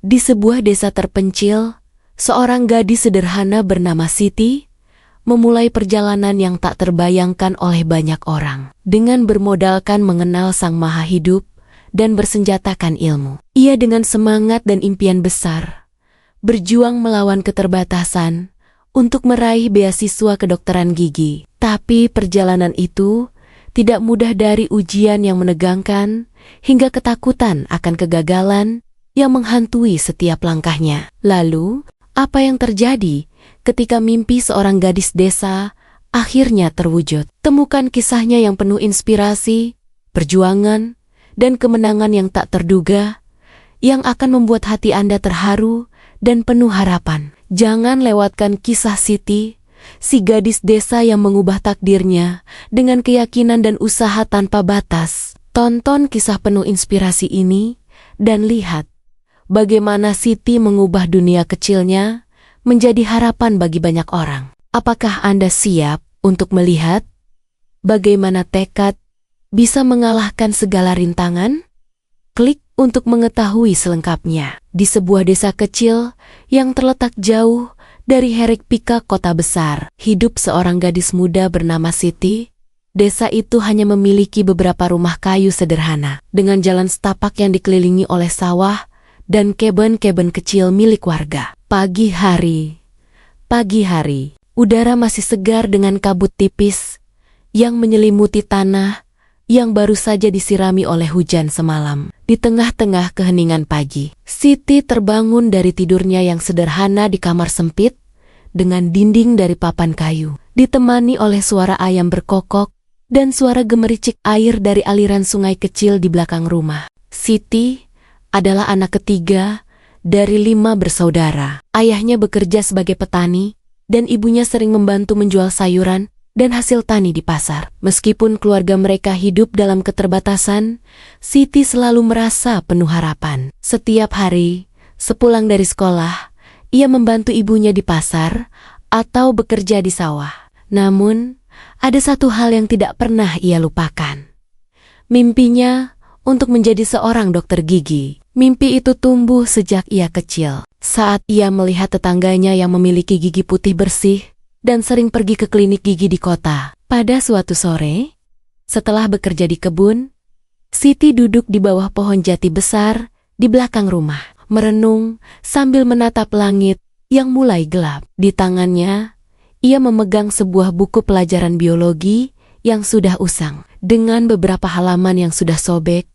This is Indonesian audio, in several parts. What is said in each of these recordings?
Di sebuah desa terpencil, seorang gadis sederhana bernama Siti memulai perjalanan yang tak terbayangkan oleh banyak orang. Dengan bermodalkan mengenal Sang Maha Hidup dan bersenjatakan ilmu, ia dengan semangat dan impian besar berjuang melawan keterbatasan untuk meraih beasiswa kedokteran gigi. Tapi perjalanan itu tidak mudah, dari ujian yang menegangkan hingga ketakutan akan kegagalan yang menghantui setiap langkahnya. Lalu, apa yang terjadi ketika mimpi seorang gadis desa akhirnya terwujud? Temukan kisahnya yang penuh inspirasi, perjuangan, dan kemenangan yang tak terduga, yang akan membuat hati Anda terharu dan penuh harapan. Jangan lewatkan kisah Siti, si gadis desa yang mengubah takdirnya dengan keyakinan dan usaha tanpa batas. Tonton kisah penuh inspirasi ini dan lihat bagaimana Siti mengubah dunia kecilnya menjadi harapan bagi banyak orang. Apakah Anda siap untuk melihat bagaimana tekad bisa mengalahkan segala rintangan? Klik untuk mengetahui selengkapnya. Di sebuah desa kecil yang terletak jauh dari Herikpika, kota besar, hidup seorang gadis muda bernama Siti. Desa itu hanya memiliki beberapa rumah kayu sederhana, dengan jalan setapak yang dikelilingi oleh sawah dan kebun-kebun kecil milik warga. Pagi hari, udara masih segar dengan kabut tipis yang menyelimuti tanah yang baru saja disirami oleh hujan semalam. Di tengah-tengah keheningan pagi, Siti terbangun dari tidurnya yang sederhana di kamar sempit dengan dinding dari papan kayu, ditemani oleh suara ayam berkokok dan suara gemericik air dari aliran sungai kecil di belakang rumah. Siti adalah anak ketiga dari 5 bersaudara. Ayahnya bekerja sebagai petani dan ibunya sering membantu menjual sayuran dan hasil tani di pasar. Meskipun keluarga mereka hidup dalam keterbatasan, Siti selalu merasa penuh harapan. Setiap hari, sepulang dari sekolah, ia membantu ibunya di pasar atau bekerja di sawah. Namun, ada satu hal yang tidak pernah ia lupakan. Mimpinya untuk menjadi seorang dokter gigi. Mimpi itu tumbuh sejak ia kecil. Saat ia melihat tetangganya yang memiliki gigi putih bersih dan sering pergi ke klinik gigi di kota. Pada suatu sore, setelah bekerja di kebun, Siti duduk di bawah pohon jati besar di belakang rumah, merenung sambil menatap langit yang mulai gelap. Di tangannya, ia memegang sebuah buku pelajaran biologi yang sudah usang, dengan beberapa halaman yang sudah sobek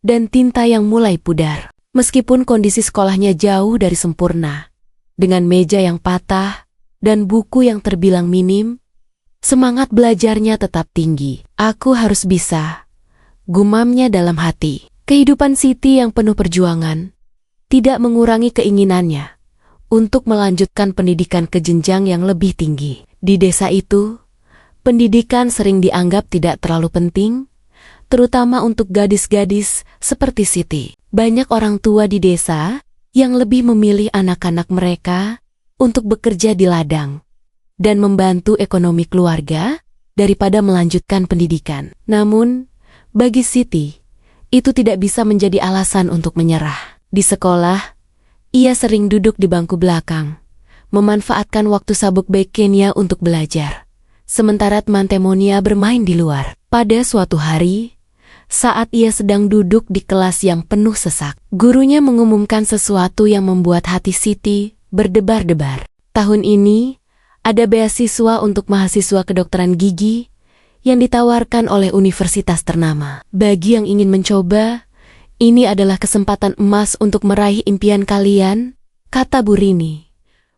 dan tinta yang mulai pudar. Meskipun kondisi sekolahnya jauh dari sempurna, dengan meja yang patah dan buku yang terbilang minim, semangat belajarnya tetap tinggi. Aku harus bisa, gumamnya dalam hati. Kehidupan Siti yang penuh perjuangan tidak mengurangi keinginannya untuk melanjutkan pendidikan ke jenjang yang lebih tinggi. Di desa itu, pendidikan sering dianggap tidak terlalu penting, terutama untuk gadis-gadis seperti Siti. Banyak orang tua di desa yang lebih memilih anak-anak mereka untuk bekerja di ladang dan membantu ekonomi keluarga daripada melanjutkan pendidikan. Namun, bagi Siti, itu tidak bisa menjadi alasan untuk menyerah. Di sekolah, ia sering duduk di bangku belakang, memanfaatkan waktu sabuk weekendnya untuk belajar, sementara teman temannya bermain di luar. Pada suatu hari, saat ia sedang duduk di kelas yang penuh sesak, gurunya mengumumkan sesuatu yang membuat hati Siti berdebar-debar. Tahun ini, ada beasiswa untuk mahasiswa kedokteran gigi yang ditawarkan oleh universitas ternama. Bagi yang ingin mencoba, ini adalah kesempatan emas untuk meraih impian kalian, kata Bu Rini,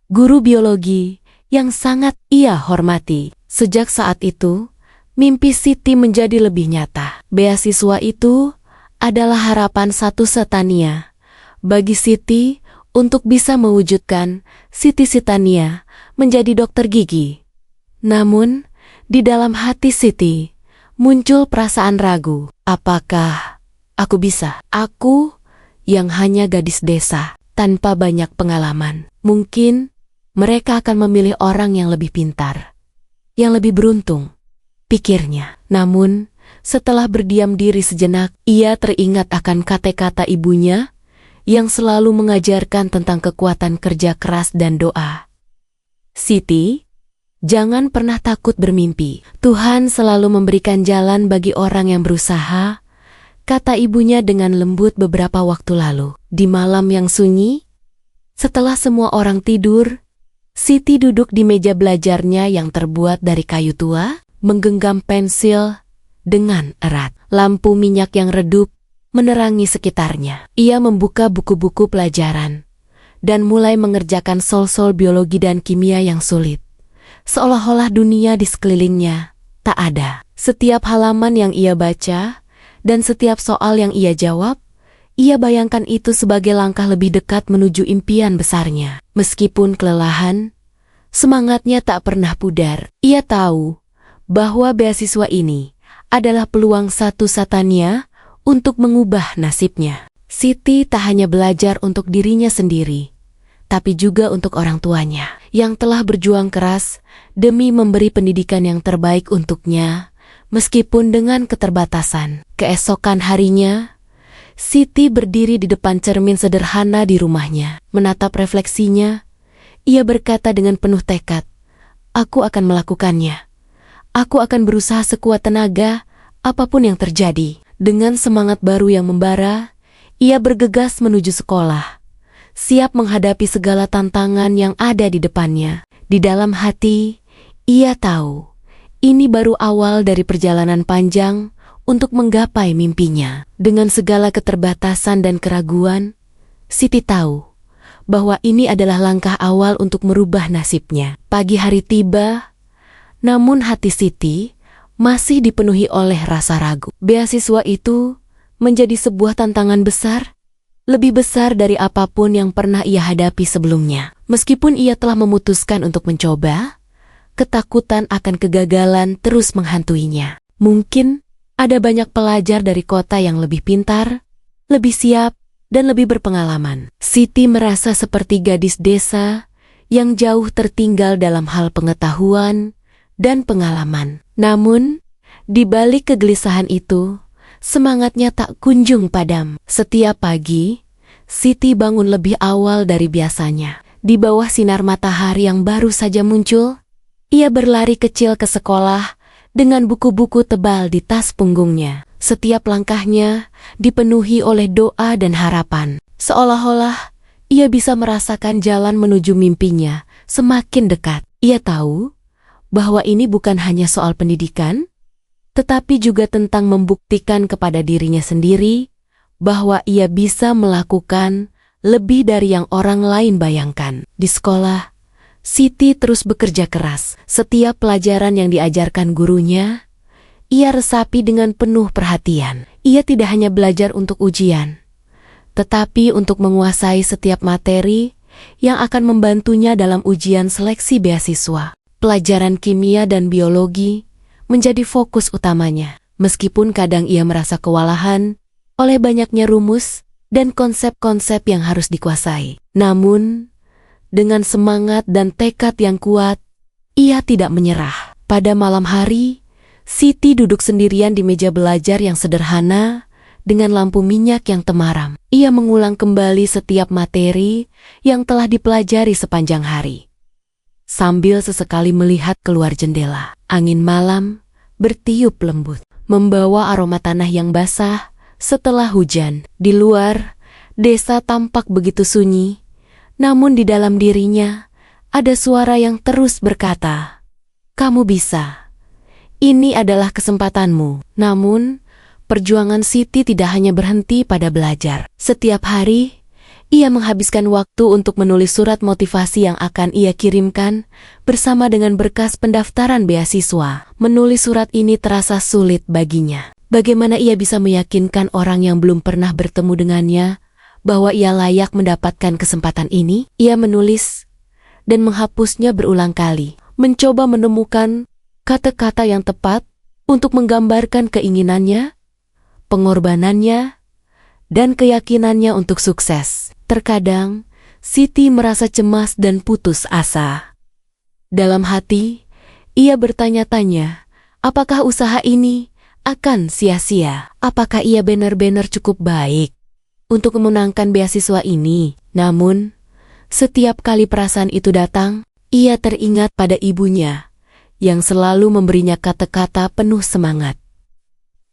guru biologi yang sangat ia hormati. Sejak saat itu, mimpi Siti menjadi lebih nyata. Beasiswa itu adalah harapan satu-satunya bagi Siti untuk bisa mewujudkan cita-citanya menjadi dokter gigi. Namun, di dalam hati Siti muncul perasaan ragu. Apakah aku bisa? Aku yang hanya gadis desa tanpa banyak pengalaman. Mungkin mereka akan memilih orang yang lebih pintar, yang lebih beruntung, pikirnya. Namun, setelah berdiam diri sejenak, ia teringat akan kata-kata ibunya yang selalu mengajarkan tentang kekuatan kerja keras dan doa. Siti, jangan pernah takut bermimpi. Tuhan selalu memberikan jalan bagi orang yang berusaha, kata ibunya dengan lembut beberapa waktu lalu. Di malam yang sunyi, setelah semua orang tidur, Siti duduk di meja belajarnya yang terbuat dari kayu tua, menggenggam pensil dengan erat. Lampu minyak yang redup menerangi sekitarnya. Ia membuka buku-buku pelajaran dan mulai mengerjakan soal-soal biologi dan kimia yang sulit. Seolah-olah dunia di sekelilingnya tak ada. Setiap halaman yang ia baca dan setiap soal yang ia jawab, ia bayangkan itu sebagai langkah lebih dekat menuju impian besarnya. Meskipun kelelahan, semangatnya tak pernah pudar. Ia tahu bahwa beasiswa ini adalah peluang satu-satunya untuk mengubah nasibnya. Siti tak hanya belajar untuk dirinya sendiri, tapi juga untuk orang tuanya yang telah berjuang keras demi memberi pendidikan yang terbaik untuknya, meskipun dengan keterbatasan. Keesokan harinya, Siti berdiri di depan cermin sederhana di rumahnya. Menatap refleksinya, ia berkata dengan penuh tekad, "Aku akan melakukannya. Aku akan berusaha sekuat tenaga, apapun yang terjadi." Dengan semangat baru yang membara, ia bergegas menuju sekolah, siap menghadapi segala tantangan yang ada di depannya. Di dalam hati, ia tahu ini baru awal dari perjalanan panjang untuk menggapai mimpinya. Dengan segala keterbatasan dan keraguan, Siti tahu bahwa ini adalah langkah awal untuk merubah nasibnya. Pagi hari tiba, namun hati Siti masih dipenuhi oleh rasa ragu. Beasiswa itu menjadi sebuah tantangan besar, lebih besar dari apapun yang pernah ia hadapi sebelumnya. Meskipun ia telah memutuskan untuk mencoba, ketakutan akan kegagalan terus menghantuinya. Mungkin ada banyak pelajar dari kota yang lebih pintar, lebih siap, dan lebih berpengalaman. Siti merasa seperti gadis desa yang jauh tertinggal dalam hal pengetahuan dan pengalaman. Namun, di balik kegelisahan itu, semangatnya tak kunjung padam. Setiap pagi, Siti bangun lebih awal dari biasanya. Di bawah sinar matahari yang baru saja muncul, ia berlari kecil ke sekolah dengan buku-buku tebal di tas punggungnya. Setiap langkahnya dipenuhi oleh doa dan harapan. Seolah-olah ia bisa merasakan jalan menuju mimpinya semakin dekat. Ia tahu bahwa ini bukan hanya soal pendidikan, tetapi juga tentang membuktikan kepada dirinya sendiri bahwa ia bisa melakukan lebih dari yang orang lain bayangkan. Di sekolah, Siti terus bekerja keras. Setiap pelajaran yang diajarkan gurunya, ia resapi dengan penuh perhatian. Ia tidak hanya belajar untuk ujian, tetapi untuk menguasai setiap materi yang akan membantunya dalam ujian seleksi beasiswa. Pelajaran kimia dan biologi menjadi fokus utamanya, meskipun kadang ia merasa kewalahan oleh banyaknya rumus dan konsep-konsep yang harus dikuasai. Namun, dengan semangat dan tekad yang kuat, ia tidak menyerah. Pada malam hari, Siti duduk sendirian di meja belajar yang sederhana dengan lampu minyak yang temaram. Ia mengulang kembali setiap materi yang telah dipelajari sepanjang hari, sambil sesekali melihat keluar jendela. Angin malam bertiup lembut, membawa aroma tanah yang basah setelah hujan. Di luar, desa tampak begitu sunyi, namun di dalam dirinya ada suara yang terus berkata, "Kamu bisa. Ini adalah kesempatanmu." Namun, perjuangan Siti tidak hanya berhenti pada belajar. Setiap hari, ia menghabiskan waktu untuk menulis surat motivasi yang akan ia kirimkan bersama dengan berkas pendaftaran beasiswa. Menulis surat ini terasa sulit baginya. Bagaimana ia bisa meyakinkan orang yang belum pernah bertemu dengannya bahwa ia layak mendapatkan kesempatan ini? Ia menulis dan menghapusnya berulang kali, mencoba menemukan kata-kata yang tepat untuk menggambarkan keinginannya, pengorbanannya, dan keyakinannya untuk sukses. Terkadang, Siti merasa cemas dan putus asa. Dalam hati, ia bertanya-tanya, apakah usaha ini akan sia-sia? Apakah ia benar-benar cukup baik? untuk memenangkan beasiswa ini. Namun, setiap kali perasaan itu datang, ia teringat pada ibunya yang selalu memberinya kata-kata penuh semangat.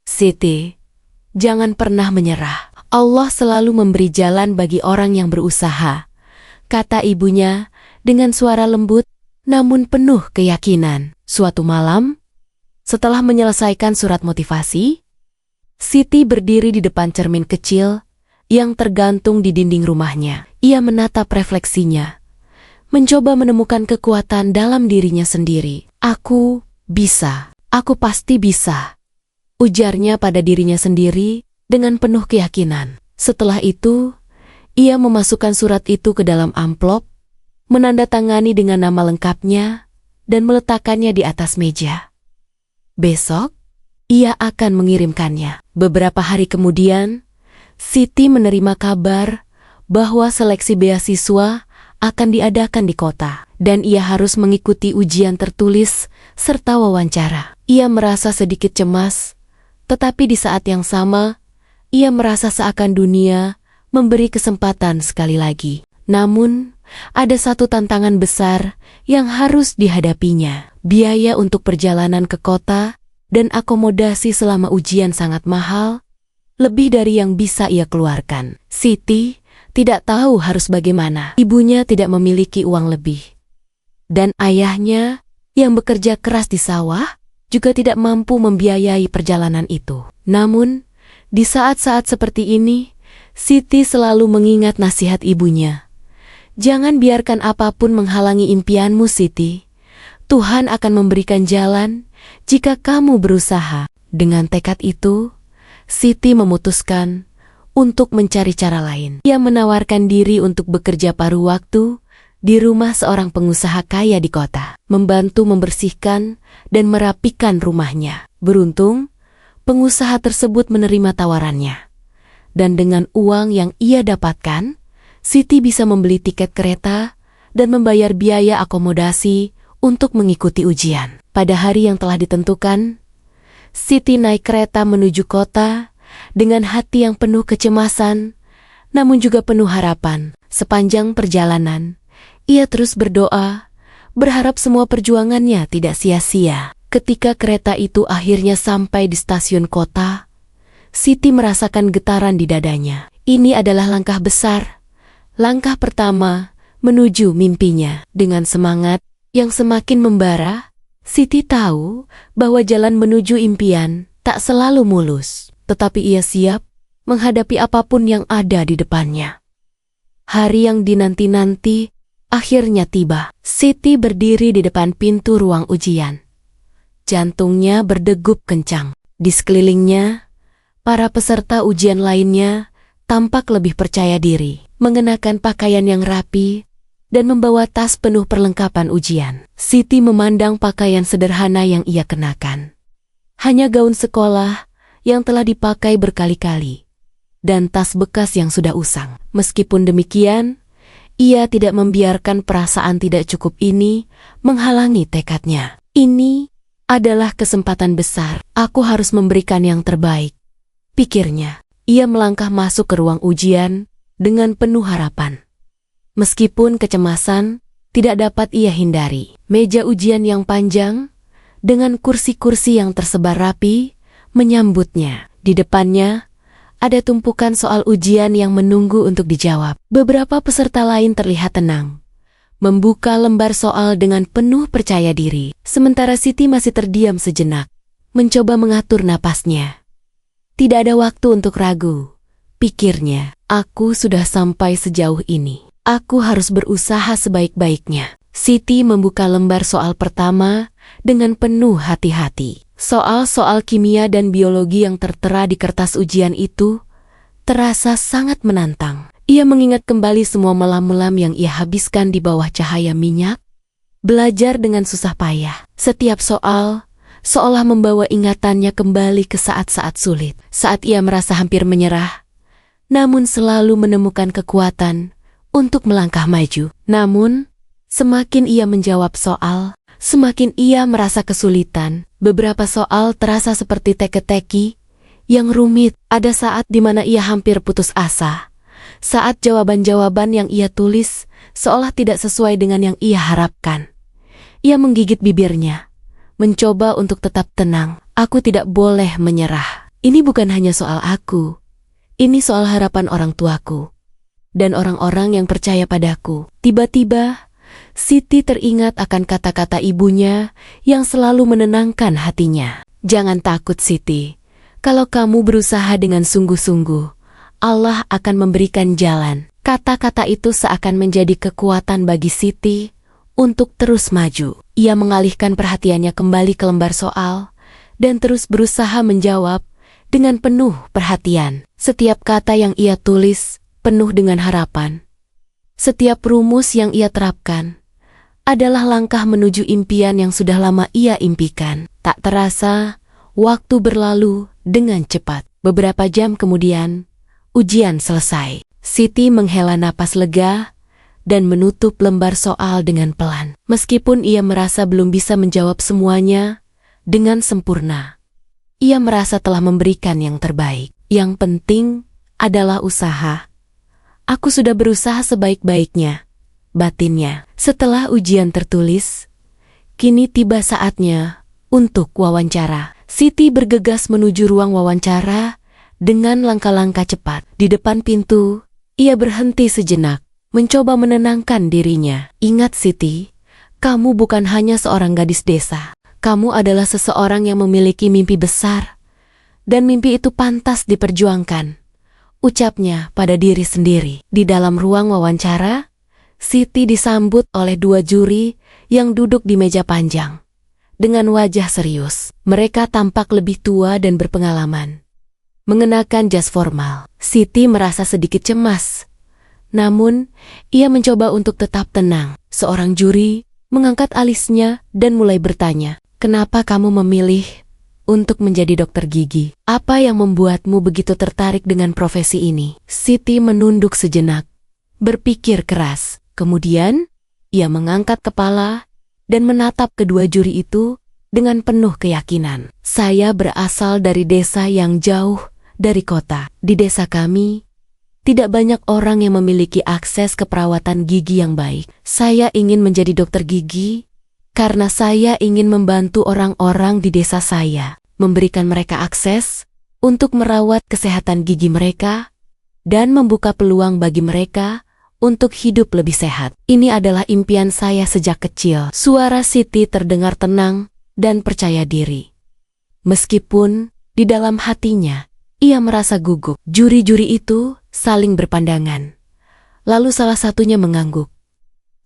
Siti, jangan pernah menyerah. Allah selalu memberi jalan bagi orang yang berusaha, kata ibunya dengan suara lembut namun penuh keyakinan. Suatu malam, setelah menyelesaikan surat motivasi, Siti berdiri di depan cermin kecil yang tergantung di dinding rumahnya. Ia menatap refleksinya, mencoba menemukan kekuatan dalam dirinya sendiri. Aku bisa, aku pasti bisa, ujarnya pada dirinya sendiri dengan penuh keyakinan. Setelah itu, ia memasukkan surat itu ke dalam amplop, menandatangani dengan nama lengkapnya, dan meletakkannya di atas meja. Besok, ia akan mengirimkannya. Beberapa hari kemudian, Siti menerima kabar bahwa seleksi beasiswa akan diadakan di kota, dan ia harus mengikuti ujian tertulis serta wawancara. Ia merasa sedikit cemas, tetapi di saat yang sama, ia merasa seakan dunia memberi kesempatan sekali lagi. Namun, ada satu tantangan besar yang harus dihadapinya. Biaya untuk perjalanan ke kota dan akomodasi selama ujian sangat mahal, lebih dari yang bisa ia keluarkan. Siti tidak tahu harus bagaimana. Ibunya tidak memiliki uang lebih. Dan ayahnya yang bekerja keras di sawah juga tidak mampu membiayai perjalanan itu. Namun, di saat-saat seperti ini, Siti selalu mengingat nasihat ibunya. Jangan biarkan apapun menghalangi impianmu, Siti. Tuhan akan memberikan jalan jika kamu berusaha. Dengan tekad itu, Siti memutuskan untuk mencari cara lain. Ia menawarkan diri untuk bekerja paruh waktu di rumah seorang pengusaha kaya di kota, membantu membersihkan dan merapikan rumahnya. Beruntung, pengusaha tersebut menerima tawarannya. Dan dengan uang yang ia dapatkan, Siti bisa membeli tiket kereta dan membayar biaya akomodasi untuk mengikuti ujian. Pada hari yang telah ditentukan, Siti naik kereta menuju kota dengan hati yang penuh kecemasan, namun juga penuh harapan. Sepanjang perjalanan, ia terus berdoa, berharap semua perjuangannya tidak sia-sia. Ketika kereta itu akhirnya sampai di stasiun kota, Siti merasakan getaran di dadanya. Ini adalah langkah besar. Langkah pertama menuju mimpinya. Dengan semangat yang semakin membara, Siti tahu bahwa jalan menuju impian tak selalu mulus, tetapi ia siap menghadapi apapun yang ada di depannya. Hari yang dinanti-nanti akhirnya tiba. Siti berdiri di depan pintu ruang ujian. Jantungnya berdegup kencang. Di sekelilingnya, para peserta ujian lainnya tampak lebih percaya diri, mengenakan pakaian yang rapi dan membawa tas penuh perlengkapan ujian. Siti memandang pakaian sederhana yang ia kenakan. Hanya gaun sekolah yang telah dipakai berkali-kali, dan tas bekas yang sudah usang. Meskipun demikian, ia tidak membiarkan perasaan tidak cukup ini menghalangi tekadnya. Ini adalah kesempatan besar. Aku harus memberikan yang terbaik, pikirnya. Ia melangkah masuk ke ruang ujian dengan penuh harapan. Meskipun kecemasan tidak dapat ia hindari. Meja ujian yang panjang dengan kursi-kursi yang tersebar rapi menyambutnya. Di depannya ada tumpukan soal ujian yang menunggu untuk dijawab. Beberapa peserta lain terlihat tenang, membuka lembar soal dengan penuh percaya diri. Sementara Siti masih terdiam sejenak, mencoba mengatur napasnya. Tidak ada waktu untuk ragu, pikirnya. Aku sudah sampai sejauh ini. Aku harus berusaha sebaik-baiknya. Siti membuka lembar soal pertama dengan penuh hati-hati. Soal-soal kimia dan biologi yang tertera di kertas ujian itu terasa sangat menantang. Ia mengingat kembali semua malam-malam yang ia habiskan di bawah cahaya minyak, belajar dengan susah payah. Setiap soal seolah membawa ingatannya kembali ke saat-saat sulit. Saat ia merasa hampir menyerah, namun selalu menemukan kekuatan untuk melangkah maju. Namun, semakin ia menjawab soal, semakin ia merasa kesulitan. Beberapa soal terasa seperti teka-teki yang rumit. Ada saat di mana ia hampir putus asa. Saat jawaban-jawaban yang ia tulis seolah tidak sesuai dengan yang ia harapkan. Ia menggigit bibirnya, mencoba untuk tetap tenang. Aku tidak boleh menyerah. Ini bukan hanya soal aku. Ini soal harapan orang tuaku dan orang-orang yang percaya padaku. Tiba-tiba, Siti teringat akan kata-kata ibunya yang selalu menenangkan hatinya. Jangan takut, Siti. Kalau kamu berusaha dengan sungguh-sungguh, Allah akan memberikan jalan. Kata-kata itu seakan menjadi kekuatan bagi Siti untuk terus maju. Ia mengalihkan perhatiannya kembali ke lembar soal dan terus berusaha menjawab dengan penuh perhatian. Setiap kata yang ia tulis penuh dengan harapan. Setiap rumus yang ia terapkan adalah langkah menuju impian yang sudah lama ia impikan. Tak terasa, waktu berlalu dengan cepat. Beberapa jam kemudian, ujian selesai. Siti menghela napas lega dan menutup lembar soal dengan pelan. Meskipun ia merasa belum bisa menjawab semuanya dengan sempurna, ia merasa telah memberikan yang terbaik. Yang penting adalah usaha. Aku sudah berusaha sebaik-baiknya, batinnya. Setelah ujian tertulis, kini tiba saatnya untuk wawancara. Siti bergegas menuju ruang wawancara dengan langkah-langkah cepat. Di depan pintu, ia berhenti sejenak, mencoba menenangkan dirinya. Ingat, Siti, kamu bukan hanya seorang gadis desa. Kamu adalah seseorang yang memiliki mimpi besar, dan mimpi itu pantas diperjuangkan, ucapnya pada diri sendiri. Di dalam ruang wawancara, Siti disambut oleh 2 juri yang duduk di meja panjang. Dengan wajah serius, mereka tampak lebih tua dan berpengalaman, mengenakan jas formal. Siti merasa sedikit cemas. Namun, ia mencoba untuk tetap tenang. Seorang juri mengangkat alisnya dan mulai bertanya, "Kenapa kamu memilih untuk menjadi dokter gigi? Apa yang membuatmu begitu tertarik dengan profesi ini?" Siti menunduk sejenak, berpikir keras. Kemudian, ia mengangkat kepala dan menatap kedua juri itu dengan penuh keyakinan. "Saya berasal dari desa yang jauh dari kota. Di desa kami, tidak banyak orang yang memiliki akses ke perawatan gigi yang baik. Saya ingin menjadi dokter gigi karena saya ingin membantu orang-orang di desa saya, memberikan mereka akses untuk merawat kesehatan gigi mereka, dan membuka peluang bagi mereka untuk hidup lebih sehat. Ini adalah impian saya sejak kecil." Suara Siti terdengar tenang dan percaya diri. Meskipun di dalam hatinya, ia merasa gugup. Juri-juri itu saling berpandangan. Lalu salah satunya mengangguk.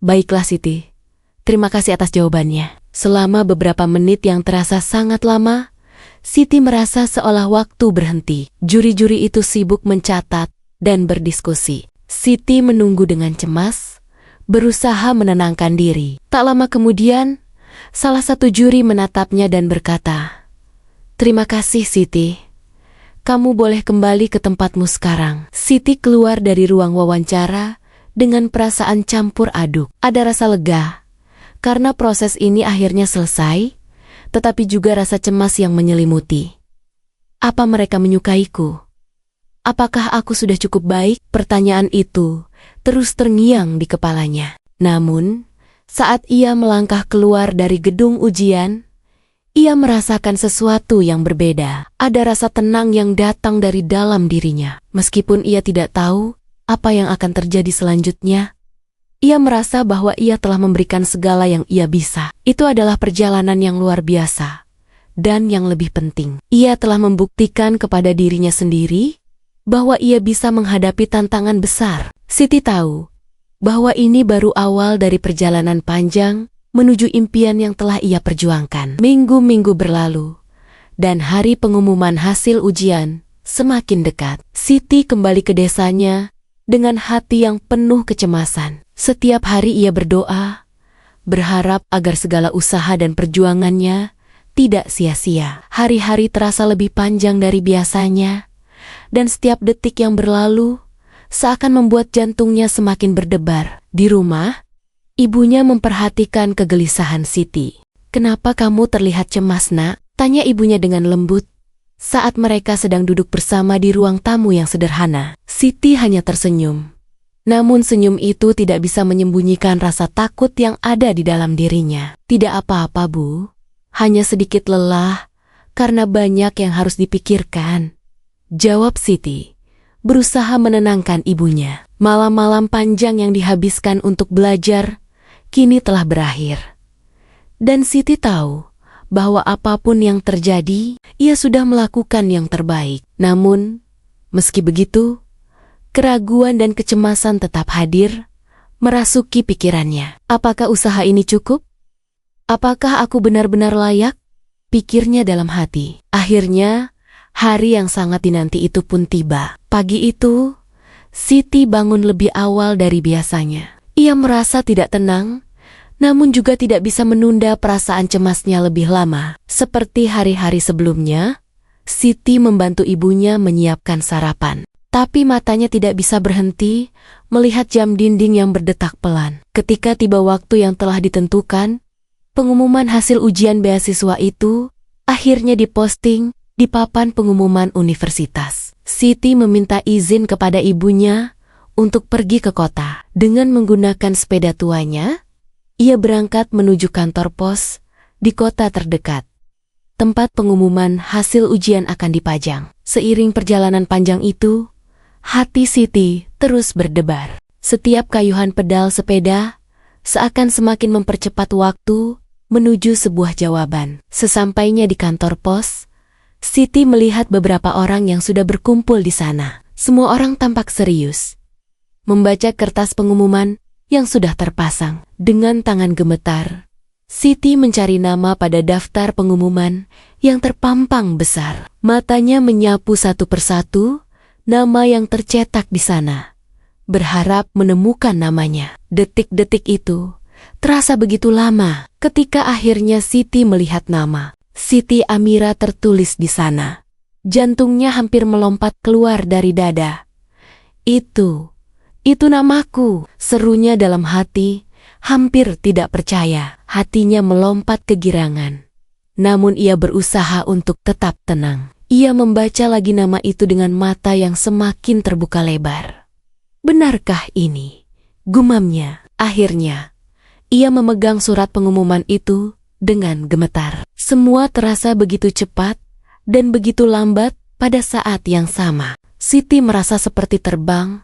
"Baiklah, Siti. Terima kasih atas jawabannya." Selama beberapa menit yang terasa sangat lama, Siti merasa seolah waktu berhenti. Juri-juri itu sibuk mencatat dan berdiskusi. Siti menunggu dengan cemas, berusaha menenangkan diri. Tak lama kemudian, salah satu juri menatapnya dan berkata, "Terima kasih, Siti. Kamu boleh kembali ke tempatmu sekarang." Siti keluar dari ruang wawancara dengan perasaan campur aduk. Ada rasa lega karena proses ini akhirnya selesai, tetapi juga rasa cemas yang menyelimuti. Apa mereka menyukaiku? Apakah aku sudah cukup baik? Pertanyaan itu terus terngiang di kepalanya. Namun, saat ia melangkah keluar dari gedung ujian, ia merasakan sesuatu yang berbeda. Ada rasa tenang yang datang dari dalam dirinya. Meskipun ia tidak tahu apa yang akan terjadi selanjutnya, ia merasa bahwa ia telah memberikan segala yang ia bisa. Itu adalah perjalanan yang luar biasa. Dan yang lebih penting, ia telah membuktikan kepada dirinya sendiri bahwa ia bisa menghadapi tantangan besar. Siti tahu bahwa ini baru awal dari perjalanan panjang menuju impian yang telah ia perjuangkan. Minggu-minggu berlalu, dan hari pengumuman hasil ujian semakin dekat. Siti kembali ke desanya dengan hati yang penuh kecemasan. Setiap hari ia berdoa, berharap agar segala usaha dan perjuangannya tidak sia-sia. Hari-hari terasa lebih panjang dari biasanya, dan setiap detik yang berlalu seakan membuat jantungnya semakin berdebar. Di rumah, ibunya memperhatikan kegelisahan Siti. "Kenapa kamu terlihat cemas, Nak?" tanya ibunya dengan lembut, Saat mereka sedang duduk bersama di ruang tamu yang sederhana, Siti hanya tersenyum. Namun senyum itu tidak bisa menyembunyikan rasa takut yang ada di dalam dirinya. Tidak apa-apa, Bu. Hanya sedikit lelah karena banyak yang harus dipikirkan, jawab Siti, berusaha menenangkan ibunya. Malam-malam panjang yang dihabiskan untuk belajar kini telah berakhir. Dan Siti tahu bahwa apapun yang terjadi, ia sudah melakukan yang terbaik. Namun, meski begitu, keraguan dan kecemasan tetap hadir, merasuki pikirannya. Apakah usaha ini cukup? Apakah aku benar-benar layak? Pikirnya dalam hati. Akhirnya, hari yang sangat dinanti itu pun tiba. Pagi itu, Siti bangun lebih awal dari biasanya. Ia merasa tidak tenang, namun juga tidak bisa menunda perasaan cemasnya lebih lama. Seperti hari-hari sebelumnya, Siti membantu ibunya menyiapkan sarapan. Tapi matanya tidak bisa berhenti melihat jam dinding yang berdetak pelan. Ketika tiba waktu yang telah ditentukan, pengumuman hasil ujian beasiswa itu akhirnya diposting di papan pengumuman universitas. Siti meminta izin kepada ibunya untuk pergi ke kota. Dengan menggunakan sepeda tuanya, ia berangkat menuju kantor pos di kota terdekat. Tempat pengumuman hasil ujian akan dipajang. Seiring perjalanan panjang itu, hati Siti terus berdebar. Setiap kayuhan pedal sepeda seakan semakin mempercepat waktu menuju sebuah jawaban. Sesampainya di kantor pos, Siti melihat beberapa orang yang sudah berkumpul di sana. Semua orang tampak serius, membaca kertas pengumuman yang sudah terpasang. Dengan tangan gemetar, Siti mencari nama pada daftar pengumuman yang terpampang besar. Matanya menyapu satu persatu nama yang tercetak di sana, berharap menemukan namanya. Detik-detik itu terasa begitu lama ketika akhirnya Siti melihat nama Siti Amira tertulis di sana. Jantungnya hampir melompat keluar dari dada. Itu namaku, serunya dalam hati, hampir tidak percaya. Hatinya melompat kegirangan. Namun ia berusaha untuk tetap tenang. Ia membaca lagi nama itu dengan mata yang semakin terbuka lebar. Benarkah ini? Gumamnya. Akhirnya, ia memegang surat pengumuman itu dengan gemetar. Semua terasa begitu cepat dan begitu lambat pada saat yang sama. Siti merasa seperti terbang,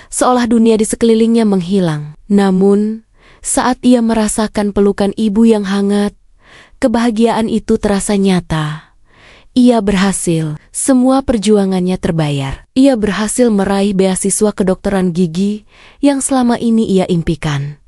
seolah dunia di sekelilingnya menghilang. Namun, saat ia merasakan pelukan ibu yang hangat, kebahagiaan itu terasa nyata. Ia berhasil, semua perjuangannya terbayar. Ia berhasil meraih beasiswa kedokteran gigi yang selama ini ia impikan.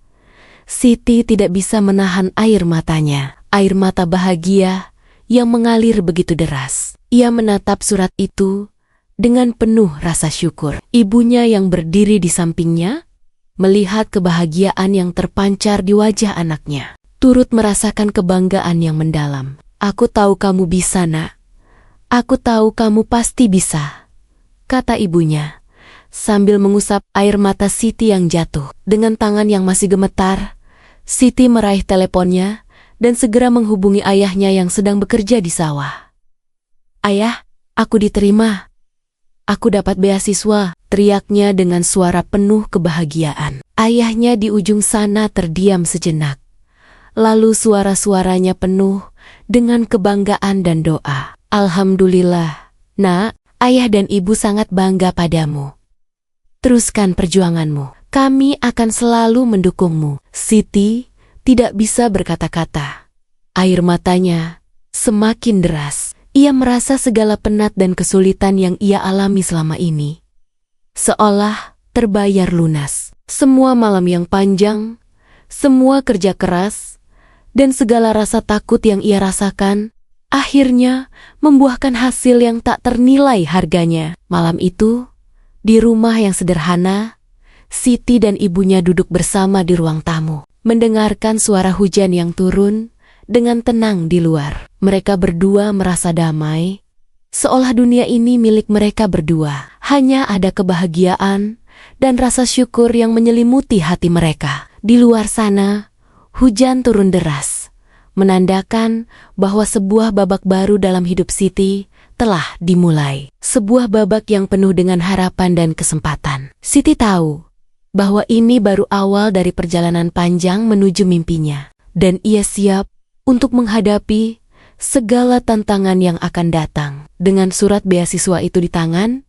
Siti tidak bisa menahan air matanya, air mata bahagia yang mengalir begitu deras. Ia menatap surat itu dengan penuh rasa syukur. Ibunya yang berdiri di sampingnya, melihat kebahagiaan yang terpancar di wajah anaknya, turut merasakan kebanggaan yang mendalam. Aku tahu kamu bisa, Nak. Aku tahu kamu pasti bisa, kata ibunya, sambil mengusap air mata Siti yang jatuh. Dengan tangan yang masih gemetar, Siti meraih teleponnya dan segera menghubungi ayahnya yang sedang bekerja di sawah. Ayah, aku diterima. Aku dapat beasiswa, teriaknya dengan suara penuh kebahagiaan. Ayahnya di ujung sana terdiam sejenak. Lalu suara-suaranya penuh dengan kebanggaan dan doa. Alhamdulillah, Nak, ayah dan ibu sangat bangga padamu. Teruskan perjuanganmu. Kami akan selalu mendukungmu. Siti tidak bisa berkata-kata. Air matanya semakin deras. Ia merasa segala penat dan kesulitan yang ia alami selama ini seolah terbayar lunas. Semua malam yang panjang, semua kerja keras, dan segala rasa takut yang ia rasakan akhirnya membuahkan hasil yang tak ternilai harganya. Malam itu, di rumah yang sederhana, Siti dan ibunya duduk bersama di ruang tamu, mendengarkan suara hujan yang turun dengan tenang di luar. Mereka berdua merasa damai, seolah dunia ini milik mereka berdua. Hanya ada kebahagiaan dan rasa syukur yang menyelimuti hati mereka. Di luar sana, hujan turun deras, menandakan bahwa sebuah babak baru dalam hidup Siti telah dimulai. Sebuah babak yang penuh dengan harapan dan kesempatan. Siti tahu bahwa ini baru awal dari perjalanan panjang menuju mimpinya. Dan ia siap untuk menghadapi segala tantangan yang akan datang. Dengan surat beasiswa itu di tangan,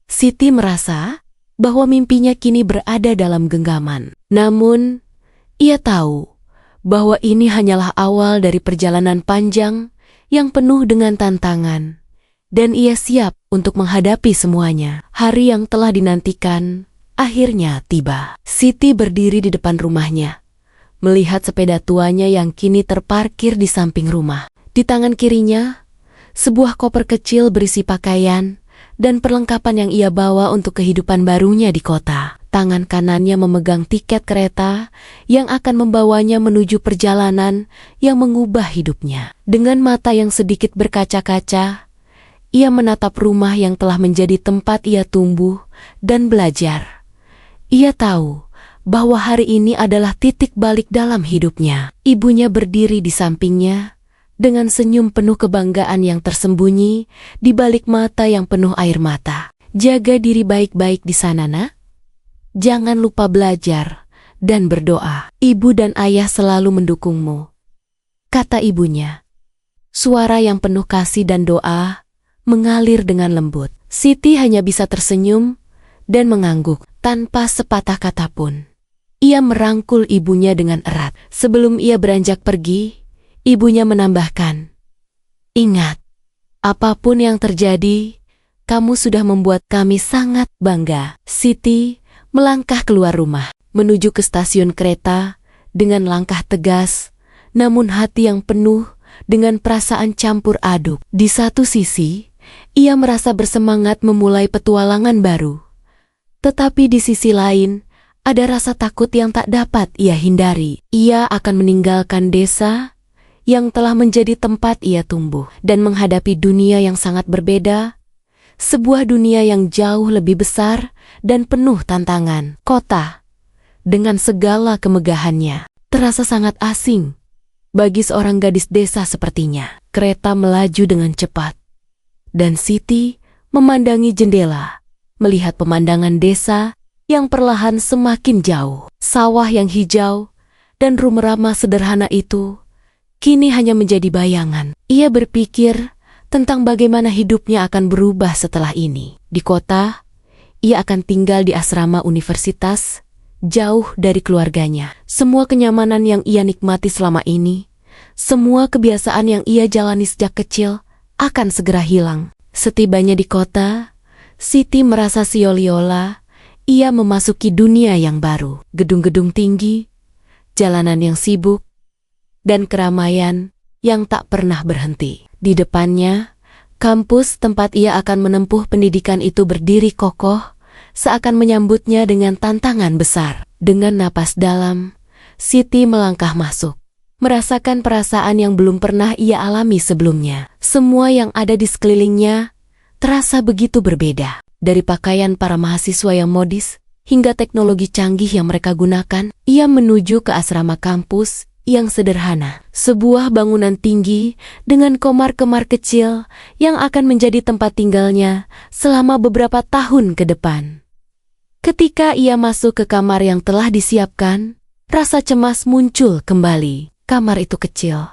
Siti merasa bahwa mimpinya kini berada dalam genggaman. Namun, ia tahu bahwa ini hanyalah awal dari perjalanan panjang yang penuh dengan tantangan. Dan ia siap untuk menghadapi semuanya. Hari yang telah dinantikan akhirnya tiba. Siti berdiri di depan rumahnya, melihat sepeda tuanya yang kini terparkir di samping rumah. Di tangan kirinya, sebuah koper kecil berisi pakaian dan perlengkapan yang ia bawa untuk kehidupan barunya di kota. Tangan kanannya memegang tiket kereta yang akan membawanya menuju perjalanan yang mengubah hidupnya. Dengan mata yang sedikit berkaca-kaca, ia menatap rumah yang telah menjadi tempat ia tumbuh dan belajar. Ia tahu bahwa hari ini adalah titik balik dalam hidupnya. Ibunya berdiri di sampingnya dengan senyum penuh kebanggaan yang tersembunyi di balik mata yang penuh air mata. Jaga diri baik-baik di sana, nak. Jangan lupa belajar dan berdoa. Ibu dan ayah selalu mendukungmu, kata ibunya. Suara yang penuh kasih dan doa mengalir dengan lembut. Siti hanya bisa tersenyum dan mengangguk tanpa sepatah kata pun. Ia merangkul ibunya dengan erat. Sebelum ia beranjak pergi, ibunya menambahkan, "Ingat, apapun yang terjadi, kamu sudah membuat kami sangat bangga." Siti melangkah keluar rumah, menuju ke stasiun kereta dengan langkah tegas, namun hati yang penuh dengan perasaan campur aduk. Di satu sisi, ia merasa bersemangat memulai petualangan baru. Tetapi di sisi lain, ada rasa takut yang tak dapat ia hindari. Ia akan meninggalkan desa yang telah menjadi tempat ia tumbuh dan menghadapi dunia yang sangat berbeda, sebuah dunia yang jauh lebih besar dan penuh tantangan. Kota, dengan segala kemegahannya, terasa sangat asing bagi seorang gadis desa sepertinya. Kereta melaju dengan cepat, dan Siti memandangi jendela, melihat pemandangan desa yang perlahan semakin jauh. Sawah yang hijau dan rumah ramah sederhana itu kini hanya menjadi bayangan. Ia berpikir tentang bagaimana hidupnya akan berubah setelah ini. Di kota, ia akan tinggal di asrama universitas, jauh dari keluarganya. Semua kenyamanan yang ia nikmati selama ini, semua kebiasaan yang ia jalani sejak kecil, akan segera hilang. Setibanya di kota, Siti merasa siola-iola. Ia memasuki dunia yang baru. Gedung-gedung tinggi, jalanan yang sibuk, dan keramaian yang tak pernah berhenti. Di depannya, kampus tempat ia akan menempuh pendidikan itu berdiri kokoh, seakan menyambutnya dengan tantangan besar. Dengan napas dalam, Siti melangkah masuk, merasakan perasaan yang belum pernah ia alami sebelumnya. Semua yang ada di sekelilingnya terasa begitu berbeda. Dari pakaian para mahasiswa yang modis hingga teknologi canggih yang mereka gunakan, ia menuju ke asrama kampus yang sederhana. Sebuah bangunan tinggi dengan kamar-kamar kecil yang akan menjadi tempat tinggalnya selama beberapa tahun ke depan. Ketika ia masuk ke kamar yang telah disiapkan, rasa cemas muncul kembali. Kamar itu kecil,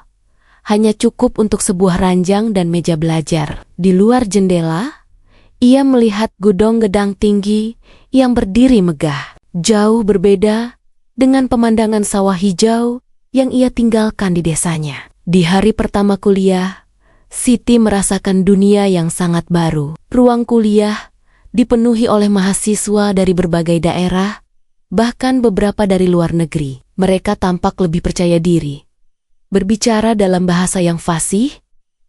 hanya cukup untuk sebuah ranjang dan meja belajar. Di luar jendela, ia melihat gedung-gedang tinggi yang berdiri megah. Jauh berbeda dengan pemandangan sawah hijau yang ia tinggalkan di desanya. Di hari pertama kuliah, Siti merasakan dunia yang sangat baru. Ruang kuliah dipenuhi oleh mahasiswa dari berbagai daerah, bahkan beberapa dari luar negeri. Mereka tampak lebih percaya diri, berbicara dalam bahasa yang fasih,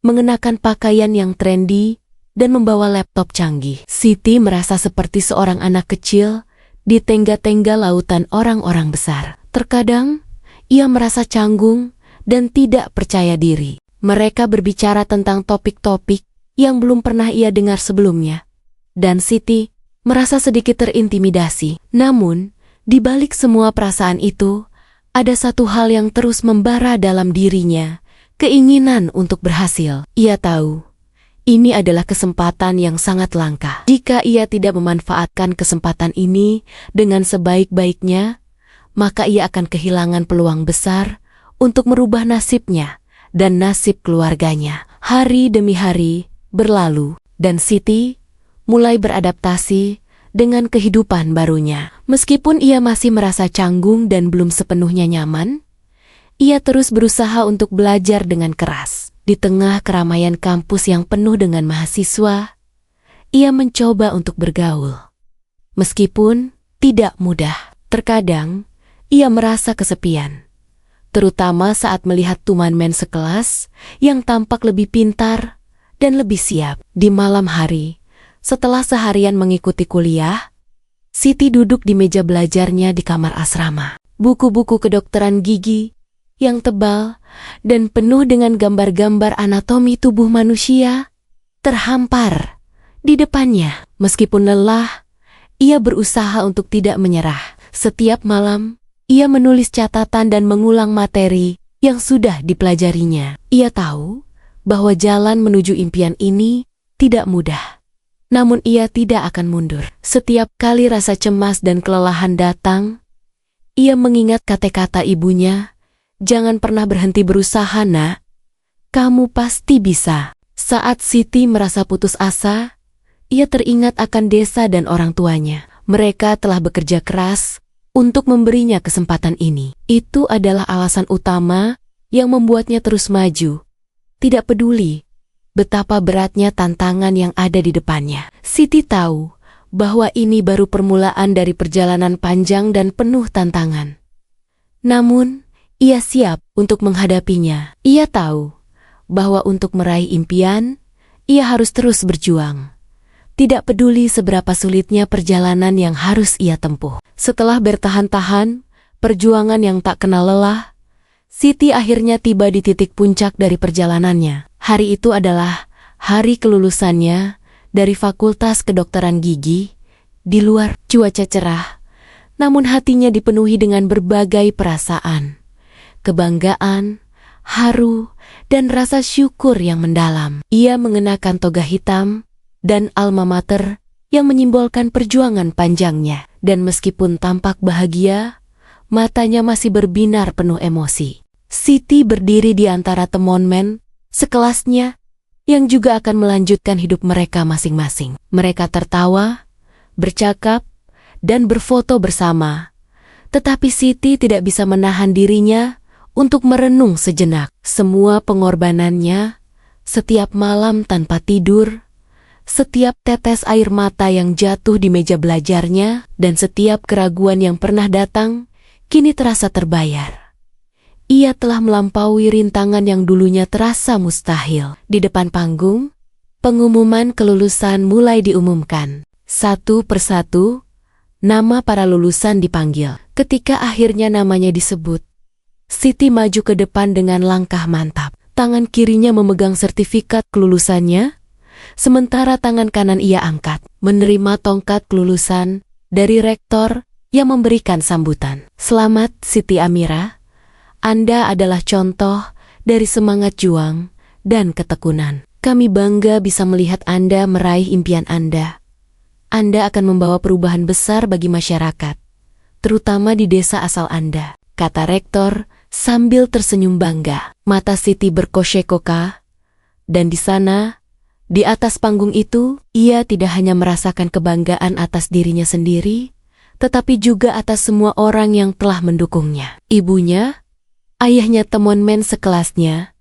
mengenakan pakaian yang trendy, dan membawa laptop canggih. Siti merasa seperti seorang anak kecil di tengga-tengga lautan orang-orang besar. Terkadang, ia merasa canggung dan tidak percaya diri. Mereka berbicara tentang topik-topik yang belum pernah ia dengar sebelumnya. Dan Siti merasa sedikit terintimidasi. Namun, di balik semua perasaan itu, ada satu hal yang terus membara dalam dirinya, keinginan untuk berhasil. Ia tahu, Ini adalah kesempatan yang sangat langka. Jika ia tidak memanfaatkan kesempatan ini dengan sebaik-baiknya, maka ia akan kehilangan peluang besar untuk merubah nasibnya dan nasib keluarganya. Hari demi hari berlalu, dan Siti mulai beradaptasi dengan kehidupan barunya. Meskipun ia masih merasa canggung dan belum sepenuhnya nyaman, ia terus berusaha untuk belajar dengan keras. Di tengah keramaian kampus yang penuh dengan mahasiswa, ia mencoba untuk bergaul. Meskipun tidak mudah, terkadang ia merasa kesepian, terutama saat melihat teman sekelas yang tampak lebih pintar dan lebih siap. Di malam hari, setelah seharian mengikuti kuliah, Siti duduk di meja belajarnya di kamar asrama. Buku-buku kedokteran gigi yang tebal dan penuh dengan gambar-gambar anatomi tubuh manusia terhampar di depannya. Meskipun lelah, ia berusaha untuk tidak menyerah. Setiap malam, ia menulis catatan dan mengulang materi yang sudah dipelajarinya. Ia tahu bahwa jalan menuju impian ini tidak mudah. Namun ia tidak akan mundur. Setiap kali rasa cemas dan kelelahan datang, ia mengingat kata-kata ibunya, "Jangan pernah berhenti berusaha, nak. Kamu pasti bisa." Saat Siti merasa putus asa, ia teringat akan desa dan orang tuanya. Mereka telah bekerja keras untuk memberinya kesempatan ini. Itu adalah alasan utama yang membuatnya terus maju. Tidak peduli betapa beratnya tantangan yang ada di depannya. Siti tahu bahwa ini baru permulaan dari perjalanan panjang dan penuh tantangan. Namun, ia siap untuk menghadapinya. Ia tahu bahwa untuk meraih impian, ia harus terus berjuang. Tidak peduli seberapa sulitnya perjalanan yang harus ia tempuh. Setelah bertahan-tahan, perjuangan yang tak kenal lelah, Siti akhirnya tiba di titik puncak dari perjalanannya. Hari itu adalah hari kelulusannya dari Fakultas Kedokteran Gigi. Di luar cuaca cerah, namun hatinya dipenuhi dengan berbagai perasaan. Kebanggaan, haru, dan rasa syukur yang mendalam. Ia mengenakan toga hitam dan alma mater yang menyimbolkan perjuangan panjangnya. Dan meskipun tampak bahagia, matanya masih berbinar penuh emosi. Siti berdiri di antara teman sekelasnya yang juga akan melanjutkan hidup mereka masing-masing. Mereka tertawa, bercakap, dan berfoto bersama. Tetapi Siti tidak bisa menahan dirinya untuk merenung sejenak. Semua pengorbanannya, setiap malam tanpa tidur, setiap tetes air mata yang jatuh di meja belajarnya, dan setiap keraguan yang pernah datang, kini terasa terbayar. Ia telah melampaui rintangan yang dulunya terasa mustahil. Di depan panggung, pengumuman kelulusan mulai diumumkan. Satu persatu, nama para lulusan dipanggil. Ketika akhirnya namanya disebut, Siti maju ke depan dengan langkah mantap. Tangan kirinya memegang sertifikat kelulusannya, sementara tangan kanan ia angkat, menerima tongkat kelulusan dari rektor yang memberikan sambutan. "Selamat, Siti Amira. Anda adalah contoh dari semangat juang dan ketekunan. Kami bangga bisa melihat Anda meraih impian Anda. Anda akan membawa perubahan besar bagi masyarakat, terutama di desa asal Anda," kata rektor sambil tersenyum bangga. Mata Siti berkosyek-koka, dan di sana, di atas panggung itu, ia tidak hanya merasakan kebanggaan atas dirinya sendiri, tetapi juga atas semua orang yang telah mendukungnya. Ibunya, ayahnya, teman sekelasnya,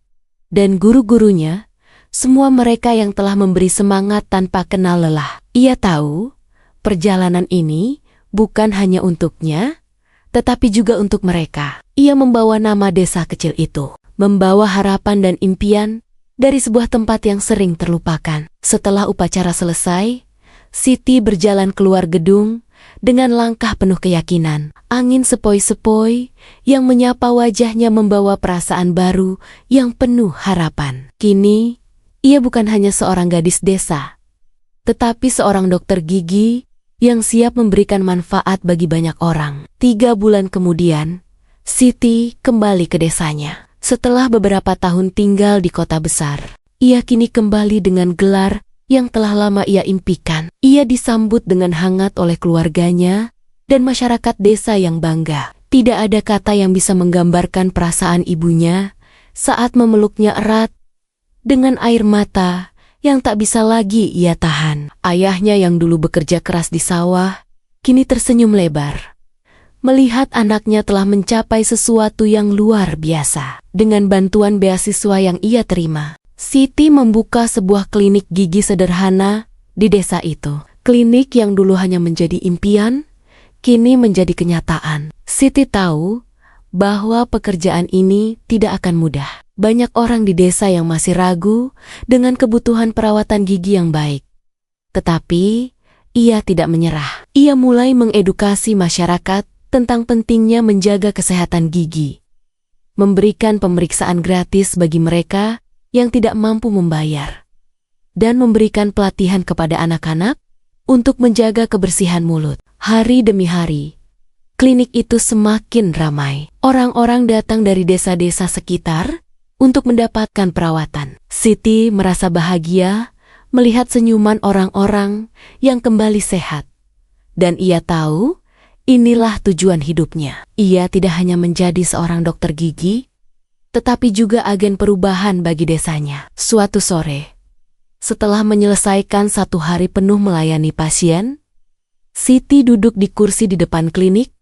dan guru-gurunya, semua mereka yang telah memberi semangat tanpa kenal lelah. Ia tahu, perjalanan ini bukan hanya untuknya, tetapi juga untuk mereka. Ia membawa nama desa kecil itu, membawa harapan dan impian dari sebuah tempat yang sering terlupakan. Setelah upacara selesai, Siti berjalan keluar gedung dengan langkah penuh keyakinan. Angin sepoi-sepoi yang menyapa wajahnya membawa perasaan baru yang penuh harapan. Kini, ia bukan hanya seorang gadis desa, tetapi seorang dokter gigi yang siap memberikan manfaat bagi banyak orang. 3 bulan kemudian, Siti kembali ke desanya. Setelah beberapa tahun tinggal di kota besar, ia kini kembali dengan gelar yang telah lama ia impikan. Ia disambut dengan hangat oleh keluarganya dan masyarakat desa yang bangga. Tidak ada kata yang bisa menggambarkan perasaan ibunya saat memeluknya erat dengan air mata yang tak bisa lagi ia tahan. Ayahnya yang dulu bekerja keras di sawah, kini tersenyum lebar melihat anaknya telah mencapai sesuatu yang luar biasa. Dengan bantuan beasiswa yang ia terima, Siti membuka sebuah klinik gigi sederhana di desa itu. Klinik yang dulu hanya menjadi impian, kini menjadi kenyataan. Siti tahu bahwa pekerjaan ini tidak akan mudah. Banyak orang di desa yang masih ragu dengan kebutuhan perawatan gigi yang baik. Tetapi ia tidak menyerah. Ia mulai mengedukasi masyarakat tentang pentingnya menjaga kesehatan gigi, memberikan pemeriksaan gratis bagi mereka yang tidak mampu membayar, dan memberikan pelatihan kepada anak-anak untuk menjaga kebersihan mulut. Hari demi hari, klinik itu semakin ramai. Orang-orang datang dari desa-desa sekitar untuk mendapatkan perawatan. Siti merasa bahagia melihat senyuman orang-orang yang kembali sehat. Dan ia tahu inilah tujuan hidupnya. Ia tidak hanya menjadi seorang dokter gigi, tetapi juga agen perubahan bagi desanya. Suatu sore, setelah menyelesaikan 1 hari penuh melayani pasien, Siti duduk di kursi di depan klinik,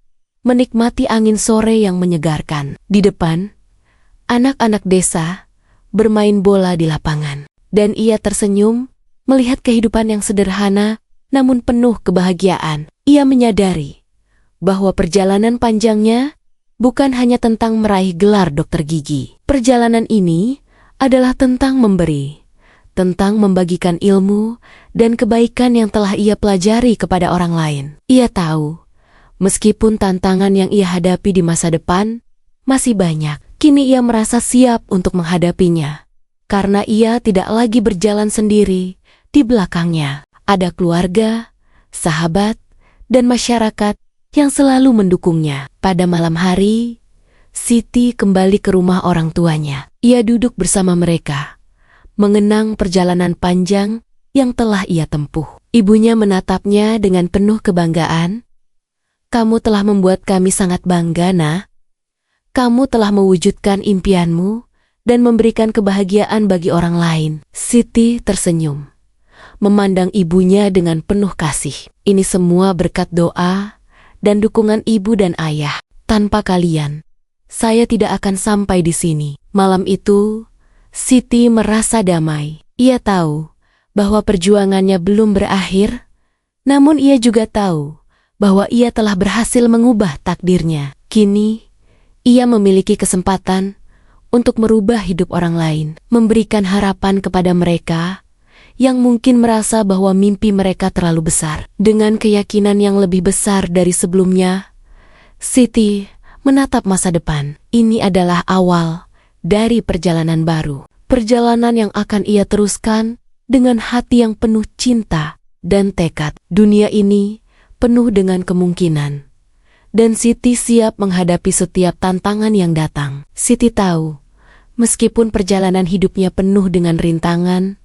menikmati angin sore yang menyegarkan. Di depan, anak-anak desa bermain bola di lapangan. Dan ia tersenyum melihat kehidupan yang sederhana namun penuh kebahagiaan. Ia menyadari bahwa perjalanan panjangnya bukan hanya tentang meraih gelar dokter gigi. Perjalanan ini adalah tentang memberi, tentang membagikan ilmu dan kebaikan yang telah ia pelajari kepada orang lain. Ia tahu, meskipun tantangan yang ia hadapi di masa depan masih banyak, kini ia merasa siap untuk menghadapinya. Karena ia tidak lagi berjalan sendiri, di belakangnya ada keluarga, sahabat, dan masyarakat yang selalu mendukungnya. Pada malam hari, Siti kembali ke rumah orang tuanya. Ia duduk bersama mereka, mengenang perjalanan panjang yang telah ia tempuh. Ibunya menatapnya dengan penuh kebanggaan. "Kamu telah membuat kami sangat bangga, Nak. Kamu telah mewujudkan impianmu dan memberikan kebahagiaan bagi orang lain." Siti tersenyum, memandang ibunya dengan penuh kasih. "Ini semua berkat doa dan dukungan ibu dan ayah. Tanpa kalian, saya tidak akan sampai di sini." Malam itu, Siti merasa damai. Ia tahu bahwa perjuangannya belum berakhir, namun ia juga tahu bahwa ia telah berhasil mengubah takdirnya. Kini, ia memiliki kesempatan untuk merubah hidup orang lain, memberikan harapan kepada mereka yang mungkin merasa bahwa mimpi mereka terlalu besar. Dengan keyakinan yang lebih besar dari sebelumnya, Siti menatap masa depan. Ini adalah awal dari perjalanan baru. Perjalanan yang akan ia teruskan dengan hati yang penuh cinta dan tekad. Dunia ini penuh dengan kemungkinan, dan Siti siap menghadapi setiap tantangan yang datang. Siti tahu, meskipun perjalanan hidupnya penuh dengan rintangan,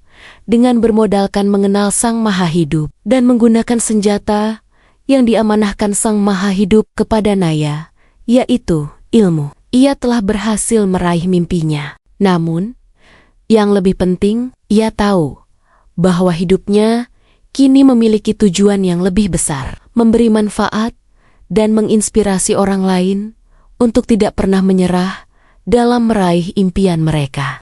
dengan bermodalkan mengenal Sang Maha Hidup dan menggunakan senjata yang diamanahkan Sang Maha Hidup kepada Naya, yaitu ilmu, ia telah berhasil meraih mimpinya. Namun, yang lebih penting, ia tahu bahwa hidupnya kini memiliki tujuan yang lebih besar, memberi manfaat dan menginspirasi orang lain untuk tidak pernah menyerah dalam meraih impian mereka.